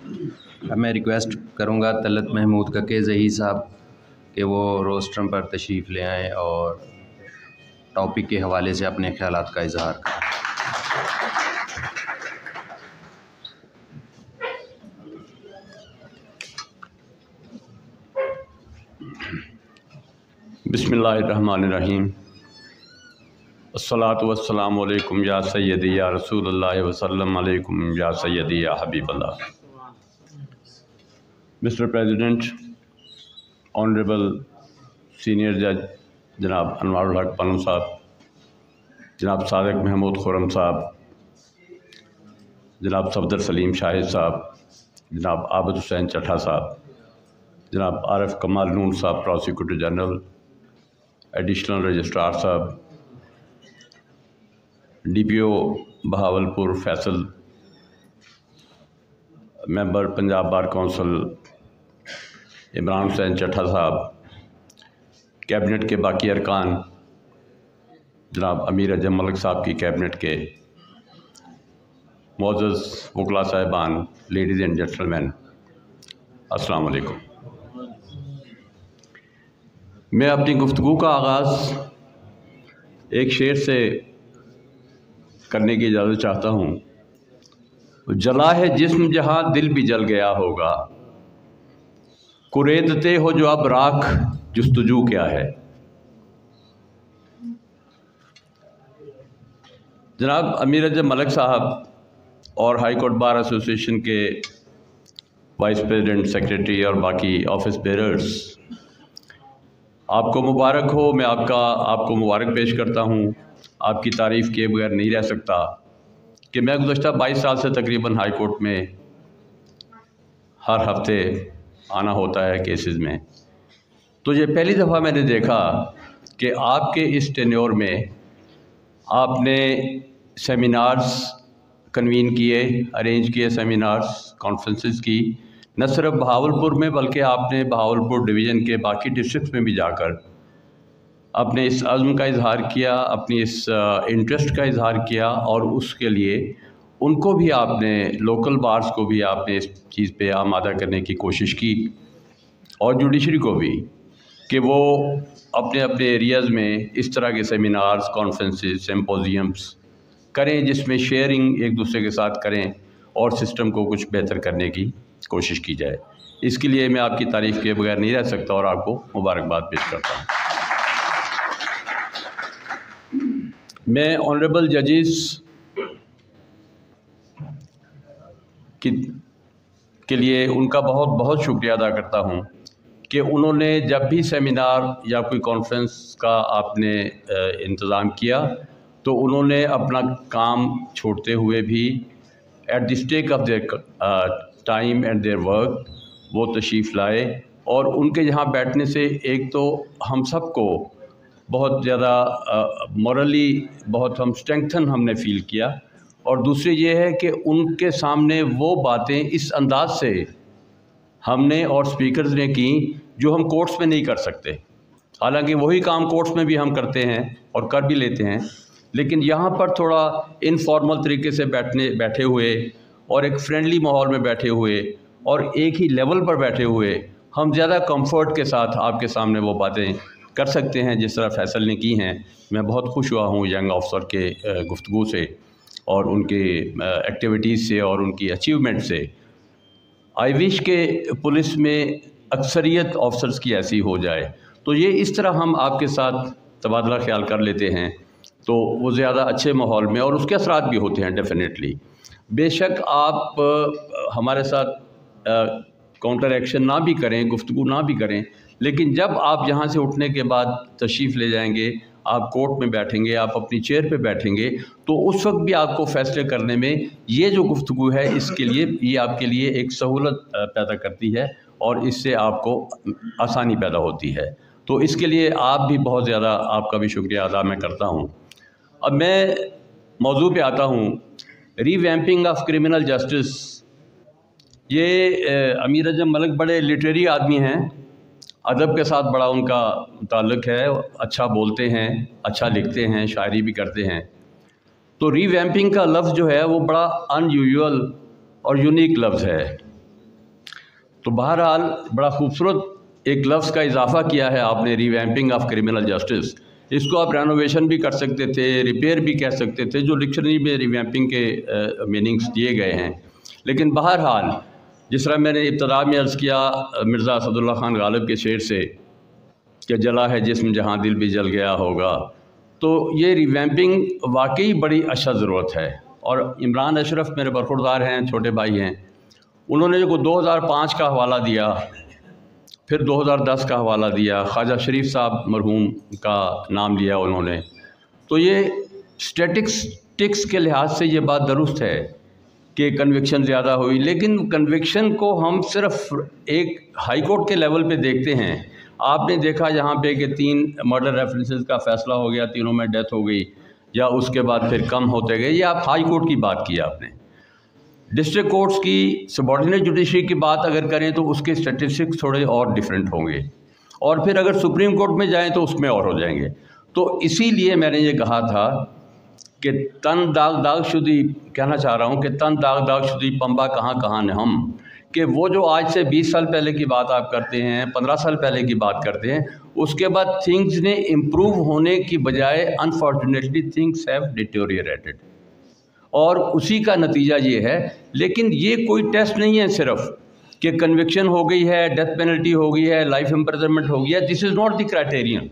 اب میں ریکویسٹ کروں گا طلعت محمود ککے ظہیر صاحب کہ وہ روسٹرم پر تشریف لے آئیں اور ٹاپک کے حوالے سے اپنے خیالات کا اظہار کریں۔ بسم اللہ الرحمن الرحیم۔ الصلاۃ والسلام علیکم یا سیدی یا رسول اللہ وسلم علیکم یا سیدی یا حبیب اللہ۔ مسٹر پریزیڈنٹ، آنریبل سینئر جج جناب انوار الحق پنو صاحب، جناب صادق محمود خرم صاحب، جناب صفدر سلیم شاہد صاحب، جناب عابد حسین چٹھا صاحب، جناب عارف کمال نون صاحب پروسیکیوٹر جنرل، ایڈیشنل رجسٹرار صاحب، ڈی پی او بہاولپور فیصل، ممبر پنجاب بار کونسل عمران حسین چٹھا صاحب، کیبنٹ کے باقی ارکان، جناب امیر اعظم ملک صاحب کی کیبنٹ کے، معزز وکلاء صاحبان، لیڈیز اینڈ جینٹل مین، السلام علیکم۔ میں اپنی گفتگو کا آغاز ایک شعر سے کرنے کی اجازت چاہتا ہوں۔ جلا ہے جسم جہاں دل بھی جل گیا ہوگا، کریدتے ہو جو اب راکھ جستجو کیا ہے۔ جناب امیر اعظم ملک صاحب اور ہائی کورٹ بار ایسوسی ایشن کے وائس پریزیڈنٹ، سیکریٹری اور باقی آفس بیررز، آپ کو مبارک ہو۔ میں آپ کو مبارک پیش کرتا ہوں۔ آپ کی تعریف کیے بغیر نہیں رہ سکتا کہ میں گزشتہ 22 سال سے تقریباً ہائی کورٹ میں ہر ہفتے آنا ہوتا ہے کیسز میں، تو یہ پہلی دفعہ میں نے دیکھا کہ آپ کے اس ٹینیور میں آپ نے سیمینارز کنوین کیے، ارینج کیے سیمینارز، کانفرنسز کی، نہ صرف بہاولپور میں بلکہ آپ نے بہاولپور ڈویژن کے باقی ڈسٹرکٹس میں بھی جا کر اپنے اس عزم کا اظہار کیا، اپنی اس انٹرسٹ کا اظہار کیا، اور اس کے لیے ان کو بھی آپ نے، لوکل بارز کو بھی آپ نے اس چیز پہ آمادہ کرنے کی کوشش کی، اور جوڈیشری کو بھی، کہ وہ اپنے اپنے ایریاز میں اس طرح کے سیمینارز، کانفرنسز، سمپوزیمز کریں جس میں شیئرنگ ایک دوسرے کے ساتھ کریں اور سسٹم کو کچھ بہتر کرنے کی کوشش کی جائے۔ اس کے لیے میں آپ کی تعریف کے بغیر نہیں رہ سکتا اور آپ کو مبارکباد پیش کرتا ہوں۔ میں آنریبل ججز کے لیے ان کا بہت بہت شکریہ ادا کرتا ہوں کہ انہوں نے جب بھی سیمینار یا کوئی کانفرنس کا آپ نے انتظام کیا تو انہوں نے اپنا کام چھوڑتے ہوئے بھی at the stake of their time and their work وہ تشریف لائے، اور ان کے یہاں بیٹھنے سے ایک تو ہم سب کو بہت زیادہ مورلی بہت اسٹرینگتھن ہم نے فیل کیا، اور دوسری یہ ہے کہ ان کے سامنے وہ باتیں اس انداز سے ہم نے اور سپیکرز نے کی جو ہم کورٹس میں نہیں کر سکتے۔ حالانکہ وہی کام کورٹس میں بھی ہم کرتے ہیں اور کر بھی لیتے ہیں، لیکن یہاں پر تھوڑا انفارمل طریقے سے بیٹھے ہوئے اور ایک فرینڈلی ماحول میں بیٹھے ہوئے اور ایک ہی لیول پر بیٹھے ہوئے ہم زیادہ کمفرٹ کے ساتھ آپ کے سامنے وہ باتیں کر سکتے ہیں جس طرح فیصل نے کی ہیں۔ میں بہت خوش ہوا ہوں ینگ آفیسر کے گفتگو سے اور ان کے ایکٹیویٹیز سے اور ان کی اچیومنٹ سے۔ آئی وش کہ پولیس میں اکثریت آفیسرز کی ایسی ہو جائے، تو یہ اس طرح ہم آپ کے ساتھ تبادلہ خیال کر لیتے ہیں تو وہ زیادہ اچھے ماحول میں، اور اس کے اثرات بھی ہوتے ہیں ڈیفینیٹلی۔ بے شک آپ ہمارے ساتھ کاؤنٹر ایکشن نہ بھی کریں، گفتگو نہ بھی کریں، لیکن جب آپ یہاں سے اٹھنے کے بعد تشریف لے جائیں گے، آپ کورٹ میں بیٹھیں گے، آپ اپنی چیئر پہ بیٹھیں گے، تو اس وقت بھی آپ کو فیصلے کرنے میں یہ جو گفتگو ہے اس کے لیے، یہ آپ کے لیے ایک سہولت پیدا کرتی ہے اور اس سے آپ کو آسانی پیدا ہوتی ہے۔ تو اس کے لیے آپ بھی بہت زیادہ، آپ کا بھی شکریہ ادا میں کرتا ہوں۔ اب میں موضوع پہ آتا ہوں، ری ویمپنگ آف کرمنل جسٹس۔ یہ امیر اعظم ملک بڑے لٹریری آدمی ہیں، ادب کے ساتھ بڑا ان کا تعلق ہے، اچھا بولتے ہیں، اچھا لکھتے ہیں، شاعری بھی کرتے ہیں۔ تو ری ویمپنگ کا لفظ جو ہے وہ بڑا ان یوزول اور یونیک لفظ ہے۔ تو بہرحال بڑا خوبصورت ایک لفظ کا اضافہ کیا ہے آپ نے، ریویمپنگ آف کرمنل جسٹس. اس کو آپ رینوویشن بھی کر سکتے تھے، ریپیئر بھی کہہ سکتے تھے، جو ڈکشنری میں ریویمپنگ کے میننگز دیے گئے ہیں. لیکن بہرحال جس طرح میں نے ابتدا میں عرض کیا مرزا اسد اللہ خان غالب کے شعر سے کہ جلا ہے جسم جہاں دل بھی جل گیا ہوگا، تو یہ ریویمپنگ واقعی بڑی اشد ضرورت ہے. اور عمران اشرف میرے برخوردار ہیں، چھوٹے بھائی ہیں، انہوں نے جو 2005 کا حوالہ دیا، پھر 2010 کا حوالہ دیا، خواجہ شریف صاحب مرحوم کا نام لیا انہوں نے، تو یہ اسٹیٹسٹکس کے لحاظ سے یہ بات درست ہے کہ کنوکشن زیادہ ہوئی. لیکن کنوکشن کو ہم صرف ایک ہائی کورٹ کے لیول پہ دیکھتے ہیں. آپ نے دیکھا یہاں پہ کہ 3 مرڈر ریفرنسز کا فیصلہ ہو گیا، تینوں میں ڈیتھ ہو گئی، یا اس کے بعد پھر کم ہوتے گئے. یہ آپ ہائی کورٹ کی بات کی آپ نے. ڈسٹرکٹ کورٹس کی سبارڈینیٹ جوڈیشری کی بات اگر کریں تو اس کے اسٹیٹسٹکس تھوڑے اور ڈیفرنٹ ہوں گے، اور پھر اگر سپریم کورٹ میں جائیں تو اس میں اور ہو جائیں گے. تو اسی لیے میں نے یہ کہا تھا کہ تن داغ داغ شدی، کہنا چاہ رہا ہوں کہ تن داغ داغ شدی پنبہ کہاں کہاں نے ہم، کہ وہ جو آج سے 20 سال پہلے کی بات آپ کرتے ہیں، 15 سال پہلے کی بات کرتے ہیں، اس کے بعد تھنگز نے امپروو ہونے کی بجائے انفارچونیٹلی تھنگز ہیو ڈیٹیوریٹڈ، اور اسی کا نتیجہ یہ ہے. لیکن یہ کوئی ٹیسٹ نہیں ہے صرف کہ کنوکشن ہو گئی ہے، ڈیتھ پینلٹی ہو گئی ہے، لائف امپریزنمنٹ ہو گیا. دس از ناٹ دی کرائٹیرین.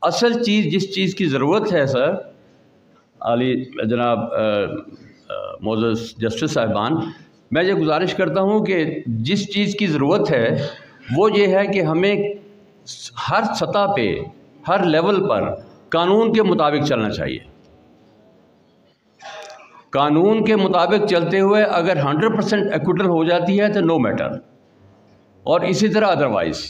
اصل چیز جس چیز کی ضرورت ہے سر علی جناب معزز جسٹس صاحبان، میں یہ گزارش کرتا ہوں کہ جس چیز کی ضرورت ہے وہ یہ ہے کہ ہمیں ہر سطح پہ، ہر لیول پر قانون کے مطابق چلنا چاہیے. قانون کے مطابق چلتے ہوئے اگر 100% ایکوٹل ہو جاتی ہے تو نو میٹر، اور اسی طرح ادروائز.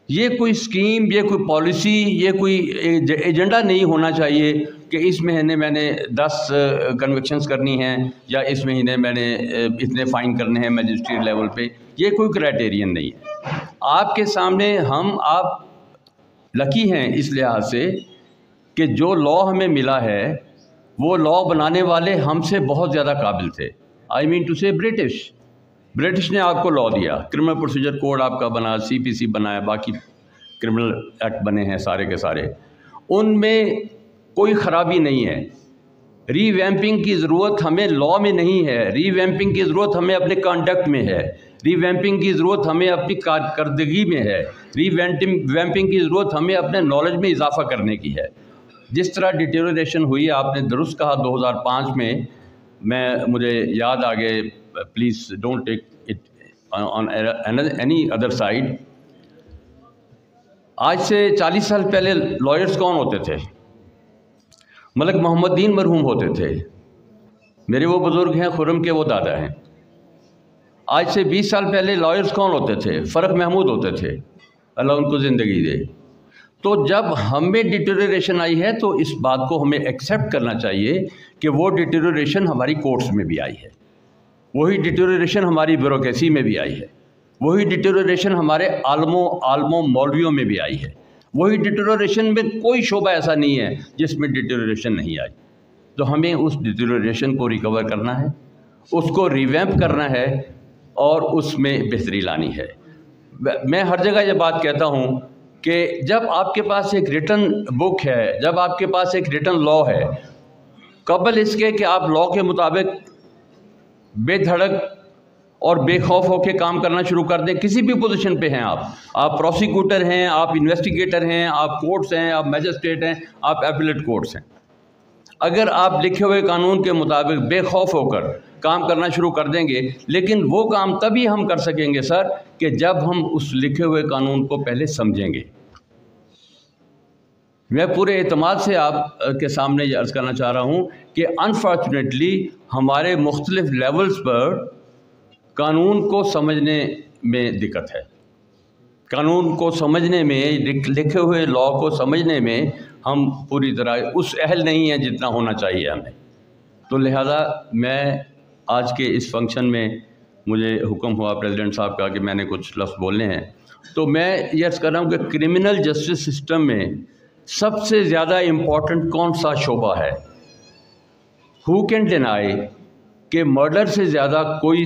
یہ کوئی اسکیم، یہ کوئی پالیسی، یہ کوئی ایجنڈا نہیں ہونا چاہیے کہ اس مہینے میں نے 10 کنوکشنز کرنی ہیں، یا اس مہینے میں نے اتنے فائن کرنے ہیں میجسٹریٹ لیول پہ. یہ کوئی کرائٹیرین نہیں ہے. آپ کے سامنے آپ لکی ہیں اس لحاظ سے کہ جو لا ہمیں ملا ہے وہ لا بنانے والے ہم سے بہت زیادہ قابل تھے. آئی مین ٹو سے برٹش نے آپ کو لا دیا، کرمنل پروسیجر کوڈ آپ کا بنا، CPC بنایا، باقی کرمنل ایکٹ بنے ہیں سارے کے سارے، ان میں کوئی خرابی نہیں ہے. ری ویمپنگ کی ضرورت ہمیں لا میں نہیں ہے، ری ویمپنگ کی ضرورت ہمیں اپنے کانڈکٹ میں ہے، ری ویمپنگ کی ضرورت ہمیں اپنی کارکردگی میں ہے، ری ویمپنگ کی ضرورت ہمیں اپنے نالج میں اضافہ کرنے کی ہے. جس طرح ڈیٹیوریشن ہوئی، آپ نے درست کہا 2005 میں، مجھے یاد آ گئے، please don't take it on any other side. آج سے 40 سال پہلے لائرز کون ہوتے تھے؟ ملک محمد دین مرحوم ہوتے تھے. میرے وہ بزرگ ہیں، خرم کے وہ دادا ہیں. آج سے 20 سال پہلے لائرز کون ہوتے تھے؟ فرق محمود ہوتے تھے، اللہ ان کو زندگی دے. تو جب ہمیں ڈیٹیوریشن آئی ہے تو اس بات کو ہمیں ایکسیپٹ کرنا چاہیے کہ وہ ڈیٹیوریشن ہماری کورٹس میں بھی آئی ہے، وہی ڈیٹیوریشن ہماری بیوروکریسی میں بھی آئی ہے، وہی ڈیٹیوریشن ہمارے عالموں مولویوں میں بھی آئی ہے. وہی ڈیٹیوریشن میں کوئی شعبہ ایسا نہیں ہے جس میں ڈیٹیوریشن نہیں آئی. تو ہمیں اس ڈیٹیوریشن کو ریکور کرنا ہے، اس کو ریویمپ کرنا ہے، اور اس میں بہتری لانی ہے. میں ہر جگہ یہ بات کہتا ہوں کہ جب آپ کے پاس ایک ریٹن بک ہے، جب آپ کے پاس ایک ریٹن لا ہے، قبل اس کے کہ آپ لا کے مطابق بے دھڑک اور بے خوف ہو کے کام کرنا شروع کر دیں، کسی بھی پوزیشن پہ ہیں آپ پروسیکیوٹر ہیں، آپ انویسٹیگیٹر ہیں، آپ کورٹس ہیں، آپ میجسٹریٹ ہیں، آپ ایپیلیٹ کورٹس ہیں، اگر آپ لکھے ہوئے قانون کے مطابق بے خوف ہو کر کام کرنا شروع کر دیں گے. لیکن وہ کام تبھی ہم کر سکیں گے سر کہ جب ہم اس لکھے ہوئے قانون کو پہلے سمجھیں گے. میں پورے اعتماد سے آپ کے سامنے یہ عرض کرنا چاہ رہا ہوں کہ انفارچونیٹلی ہمارے مختلف لیولز پر قانون کو سمجھنے میں دقت ہے. قانون کو سمجھنے میں، لکھے ہوئے لا کو سمجھنے میں ہم پوری طرح اس اہل نہیں ہیں جتنا ہونا چاہیے ہمیں. تو لہذا میں آج کے اس فنکشن میں مجھے حکم ہوا پریزیڈنٹ صاحب کا کہ میں نے کچھ لفظ بولنے ہیں، تو میں یہ عرض کر رہا ہوں کہ کرمنل جسٹس سسٹم میں سب سے زیادہ امپورٹنٹ کون سا شعبہ ہے؟ ہو کین ڈینائی کہ مرڈر سے زیادہ کوئی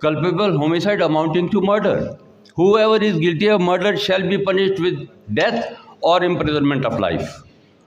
culpable homicide amounting to murder, whoever is guilty of murder shall be punished with death or imprisonment of life।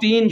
3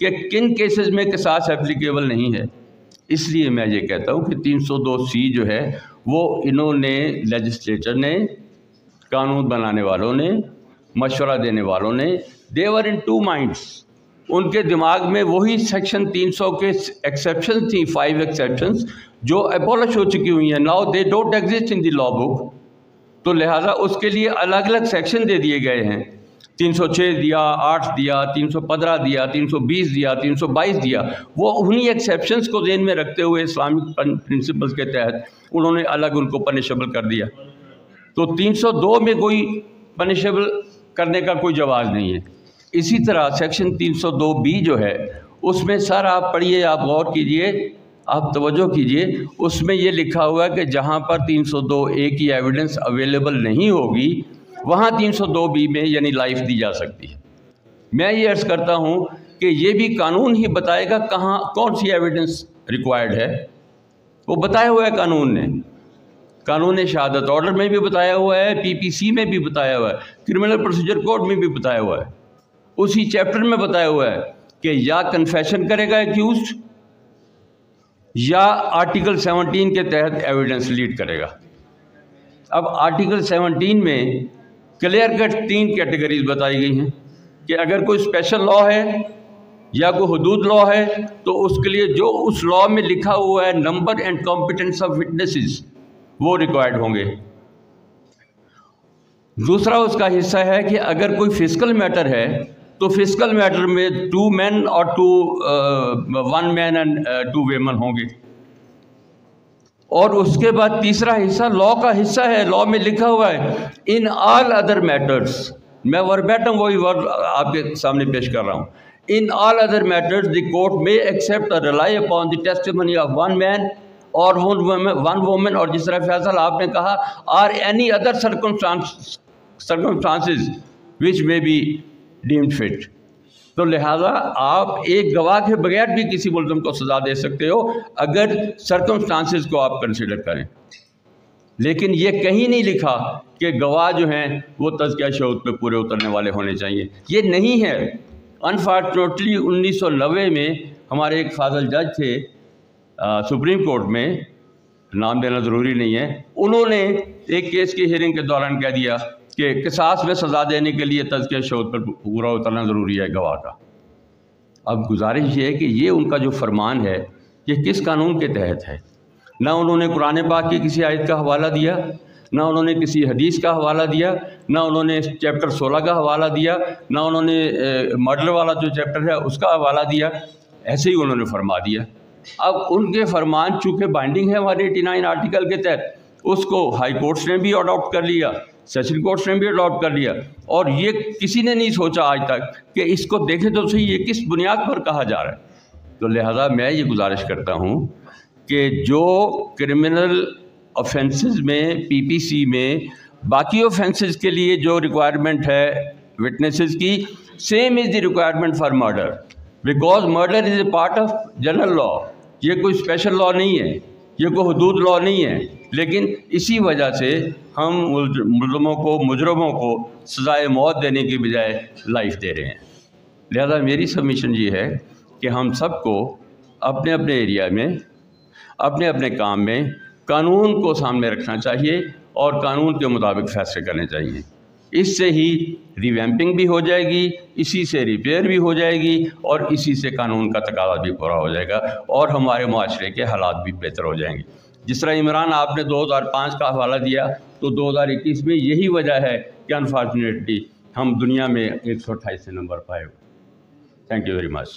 کہ کن کیسز میں قصاص اپلیکیبل نہیں ہے۔ اس لیے میں یہ کہتا ہوں کہ 302C جو ہے وہ انہوں نے لیجسلیٹر نے، قانون بنانے والوں نے، مشورہ دینے والوں نے، دے ور ان ٹو مائنڈس، ان کے دماغ میں وہی سیکشن 300 کے ایکسیپشن تھیں، 5 ایکسیپشنز جو ایبولش ہو چکی ہوئی ہیں، now they don't exist in the law book, تو لہٰذا اس کے لیے الگ الگ سیکشن دے دیے گئے ہیں، 306 دیا، 8 دیا، 315 دیا، 320 دیا، 322 دیا، وہ انہی ایکسیپشنز کو ذہن میں رکھتے ہوئے اسلامک پرنسپلز کے تحت انہوں نے الگ ان کو پنشیبل کر دیا۔ تو 302 میں کوئی پنشیبل کرنے کا کوئی جواز نہیں ہے۔ اسی طرح سیکشن 302B جو ہے اس میں سر آپ پڑھیے، آپ غور کیجئے، آپ توجہ کیجئے، اس میں یہ لکھا ہوا ہے کہ جہاں پر 302A کی ایویڈنس اویلیبل نہیں ہوگی وہاں 302B میں یعنی لائف دی جا سکتی ہے۔ میں یہ عرض کرتا ہوں کہ یہ بھی قانون ہی بتائے گا کہاں کون سی ایویڈنس ریکوائرڈ ہے، وہ بتایا ہوا ہے قانون نے، قانون شہادت آرڈر میں بھی بتایا ہوا ہے، PPC میں بھی بتایا ہوا ہے، کرمنل پروسیجر کوڈ میں بھی بتایا ہوا ہے، اسی چیپٹر میں بتایا ہوا ہے کہ یا کنفیشن کرے گا ایکیوزڈ یا آرٹیکل 17 کے تحت ایویڈنس لیڈ کرے گا۔ اب آرٹیکل 17 میں کلیئر کٹ 3 کیٹیگریز بتائی گئی ہیں کہ اگر کوئی اسپیشل لا ہے یا کوئی حدود لا ہے تو اس کے لیے جو اس لا میں لکھا ہوا ہے number and competence of witnesses وہ ریکوائرڈ ہوں گے۔ دوسرا اس کا حصہ ہے کہ اگر کوئی فزیکل میٹر ہے تو فزیکل میٹر میں 2 مین اور 1 مین اینڈ 2 ویمن ہوں گے۔ اور اس کے بعد تیسرا حصہ لا کا حصہ ہے، لا میں لکھا ہوا ہے ان آل ادر میٹرز، میں وربیٹم وہی ورڈ آپ کے سامنے پیش کر رہا ہوں، in all other matters the court میں ایکسیپٹ اور rely upon the testimony of 1 man اور 1 وومن، اور جس طرح فیصل آپ نے کہا آر اینی ادر سرکمسٹانسز وچ میں بی ڈیمڈ فٹ۔ تو لہٰذا آپ ایک گواہ کے بغیر بھی کسی ملزم کو سزا دے سکتے ہو اگر سرکمسٹانسز کو آپ کنسیڈر کریں، لیکن یہ کہیں نہیں لکھا کہ گواہ جو ہیں وہ تزکیہ شہود پہ پورے اترنے والے ہونے چاہیے، یہ نہیں ہے۔ انفارچونیٹلی 1990 میں ہمارے ایک فاضل جج تھے سپریم کورٹ میں، نام دینا ضروری نہیں ہے، انہوں نے ایک کیس کی ہیئرنگ کے دوران کہہ دیا کہ قصاص میں سزا دینے کے لیے تزکیہ شہود پر پورا اترنا ضروری ہے گواہ کا۔ اب گزارش یہ ہے کہ یہ ان کا جو فرمان ہے یہ کس قانون کے تحت ہے؟ نہ انہوں نے قرآن پاک کی کسی آیت کا حوالہ دیا، نہ انہوں نے کسی حدیث کا حوالہ دیا، نہ انہوں نے چیپٹر 16 کا حوالہ دیا، نہ انہوں نے مرڈر والا جو چیپٹر ہے اس کا حوالہ دیا، ایسے ہی انہوں نے فرما دیا۔ اب ان کے فرمان چونکہ بائنڈنگ ہے ہمارے 89 آرٹیکل کے تحت، اس کو ہائی کورٹس نے بھی اڈاپٹ کر لیا، سیشن کورٹس نے بھی اڈاپٹ کر لیا، اور یہ کسی نے نہیں سوچا آج تک کہ اس کو دیکھیں تو صحیح یہ کس بنیاد پر کہا جا رہا ہے۔ تو لہٰذا میں یہ گزارش کرتا ہوں کہ جو کرمنل آفینسز میں PPC میں باقی آفینسز کے لیے جو ریکوائرمنٹ ہے وٹنسز کی، same as the requirement for murder, because murder is a part of general law, یہ کوئی اسپیشل لا نہیں ہے، یہ کوئی حدود لا نہیں ہے، لیکن اسی وجہ سے ہم ملزموں کو، مجرموں کو سزائے موت دینے کی بجائے لائف دے رہے ہیں۔ لہذا میری سبمیشن یہ ہے کہ ہم سب کو اپنے اپنے ایریا میں، اپنے اپنے کام میں قانون کو سامنے رکھنا چاہیے اور قانون کے مطابق فیصلے کرنے چاہیے۔ اس سے ہی ریویمپنگ بھی ہو جائے گی، اسی سے ریپیئر بھی ہو جائے گی، اور اسی سے قانون کا تقاضا بھی پورا ہو جائے گا، اور ہمارے معاشرے کے حالات بھی بہتر ہو جائیں گے۔ جس طرح عمران آپ نے 2005 کا حوالہ دیا، تو 2021 میں یہی وجہ ہے کہ انفارچونیٹلی ہم دنیا میں 128 نمبر پائے ہوئے۔ Thank you very much.